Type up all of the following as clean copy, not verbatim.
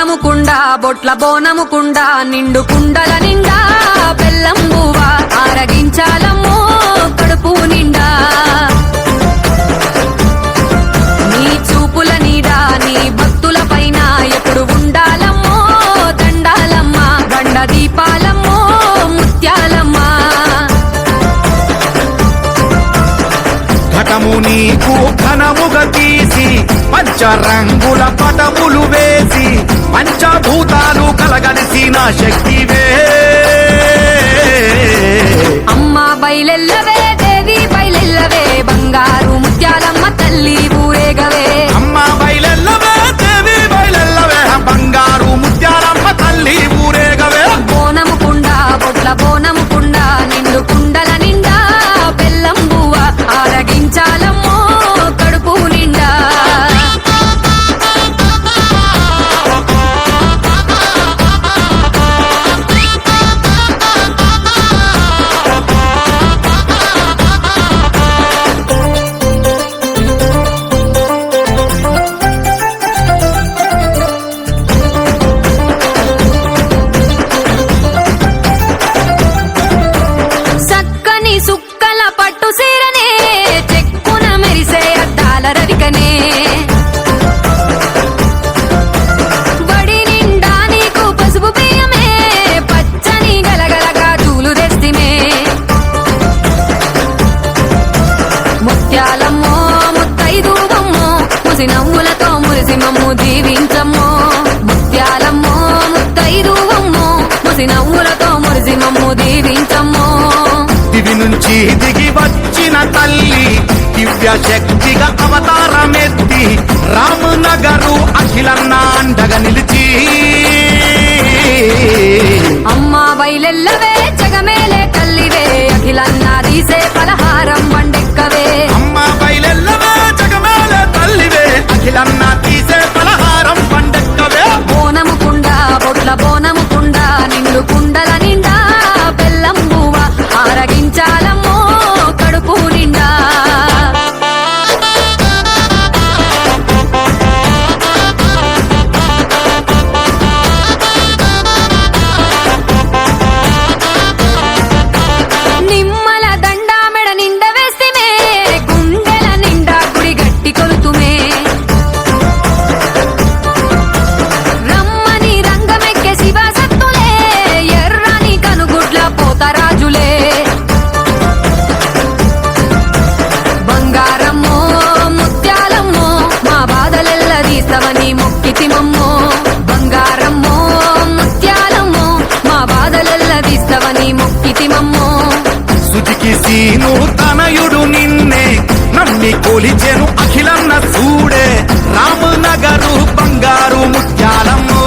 బోనము కుండ బొట్ల బోనము కుండ నిండు కుండల నిండా బెల్లం బువ్వ ఆరగించాలమ్మో కడుపు నిండా నీ చూపుల నీడా నీ భక్తుల పైన ఎప్పుడు ఉండాలమ్మో దండాలమ్మ గండ దీపాలమ్మో ముత్యాలమ్మ ఘటము నీకు ఘనముగ తీసి పంచరంగుల పటములు వేసి పంచభూతాలు కలగలిసిన శక్తివే అమ్మ బయలెల్లవే దేవి బయలెల్లవే బంగారు ముత్యాలమ్మ తల్లి ఊరేగవే అమ్మ బయలెల్లవే దేవి బయలెల్లవే బంగారు ముత్యాలమ్మ తల్లి ఊరేగవే బోనము కుండ బొట్ల బోనము కుండ నిండు కుండల నిండా బెల్లం బువ్వ ఆరగించాలమ్మో కడుపు నిండా సక్కని సుక్కల పట్టు సీరనే చెక్కున మెరిసే అద్దాల రవికనే బడి నిండా నీకు పసుపు బియ్యమే పచ్చని గలగలగా తూలు తెస్తిమే ముత్యాలమ్మో ముత్తైదువమ్మో ముసి నవ్వులతో మురిసి మమ్ము దీవించమ్మో ముత్యాలమ్మో ముత్తైదువమ్మో ముసి నవ్వులతో మురిసి మమ్ము దీవించమ్మో దివి నుంచి దిగి వచ్చిన తల్లి దివ్య శక్తిగా అవతారమెత్తి రామనగరు అఖిలన్న అండగా నిలిచి అమ్మా బయలెల్లవే జగమేలే తల్లివే అఖిలన్నా తీసే పలహారం వండెక్కవే అమ్మ బయలెల్లవే జగమేల తల్లివే అఖిలన్న తీసే పలహారం పండెక్కవే బోనము కుండ బొట్ల బోనము కుండ నిండు కుండల నిండా బెల్లం బువ్వ ఆరగించాలమ్మో కడుపు నిండా నిమ్మల దండ మెడ నిండ వేస్తిమే గుండెల నిండా గుడి గట్టి కొలుతుమే రమ్మని రంగమెక్కే శివసత్తులే ఎర్రని కనుగుడ్ల పోతరాజులే బంగారమ్మో ముత్యాలమ్మో మా బాధలెల్లదీస్తవని మొక్కితిమమ్మో బంగారమ్మో ముత్యాలమ్మో మా బాధలెల్లదీస్తవని మొక్కితిమమ్మో సుజికి సీను తనయుడు నిన్నే నమ్మి కొలిచెను అఖిలన్న చూడే రామనగరు బంగారు ముత్యాలమ్మో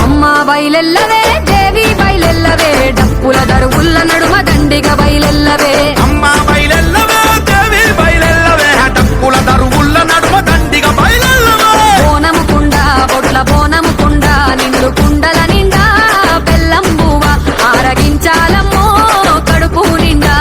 అమ్మ బయలెల్లవే దేవి బయలెల్లవే డప్పుల దరువుల్ల నడుమ దండిగా బయలెల్లవే అమ్మ బయలెల్లవే దేవి బయలెల్లవే డప్పుల దరువుల్ల నడుమ దండిగా బయలెల్లవే బోనము కుండ బొట్ల బోనము కుండ నిండు కుండల నిండా బెల్లం బువ్వ ఆరగించాలమ్మో కడుపు నిండా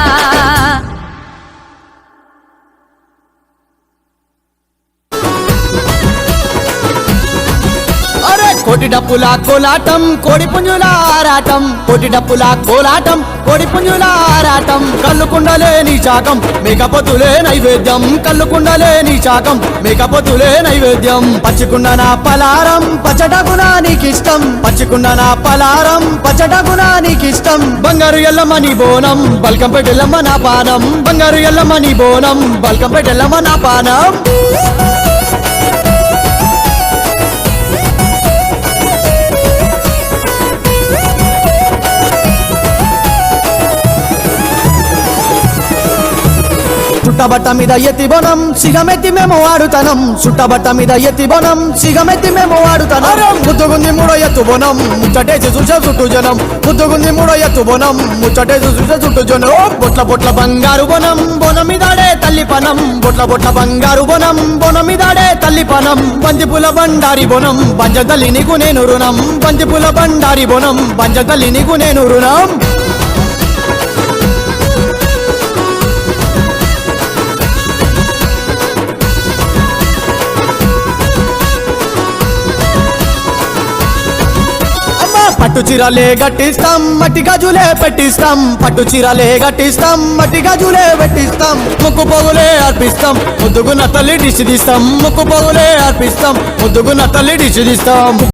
అరే కోటి డప్పుల కోలాటం కోడి పుంజుల ఆరాటం కోటి డప్పుల కోలాటం కోడి పుంజుల ఆరాటం కళ్ళుకుండలే నీ చాకం మేకపోతులే నైవేద్యం కళ్ళుకుండలే నీ చాకం మేకపోతులే నైవేద్యం పచ్చికుండ నా పలారం పచ్చటగునా నీకిష్టం పచ్చికుండ నా పలారం పచ్చటగునా నీకిష్టం బంగారు ఎల్లమ్మ నీ బోనం బల్కం పెట్టెల్లమ్మ నా పానం బంగారు ఎల్లమ్మ నీ బోనం బల్కం పెట్టెల్లమ్మ నా పానం చుట్టబట్ట మీద ఎత్తి బొనం సిగమెత్తి మేము వాడుతనం చుట్టబట్ట మీద ఎత్తి బొనం సిగమెత్తి మేము వాడుతనం ముద్దుగుంది మూడో ఎత్తు బొనం ముచ్చటేసి చూసే చుట్టూ జనం ముద్దుగుంది మూడో ఎత్తు బొనం ముచ్చటేసి చూసే చుట్టూ జనం బొట్ల బొట్ల బంగారు బొనం బొనం మీదాడే తల్లి పనం బొట్ల బొట్ల బంగారు బొనం బొనం మీదాడే తల్లి పనం బంతిపుల బండారి బొనం బంజ తల్లి నీకు నేను రుణం బంతిపుల బండారి బొనం బంజ తల్లి నీకు నేను రుణం పట్టు చీరలే గట్టిస్తాం మట్టి గాజులే పెట్టిస్తాం పట్టు చీరలే గట్టిస్తాం మట్టి గాజులే పెట్టిస్తాం ముక్కు పొగులే అర్పిస్తాం ముద్దుగున్న తల్లి దిష్టి తీస్తాం ముక్కు పొగులే అర్పిస్తాం ముద్దుగున్న తల్లి దిష్టి తీస్తాం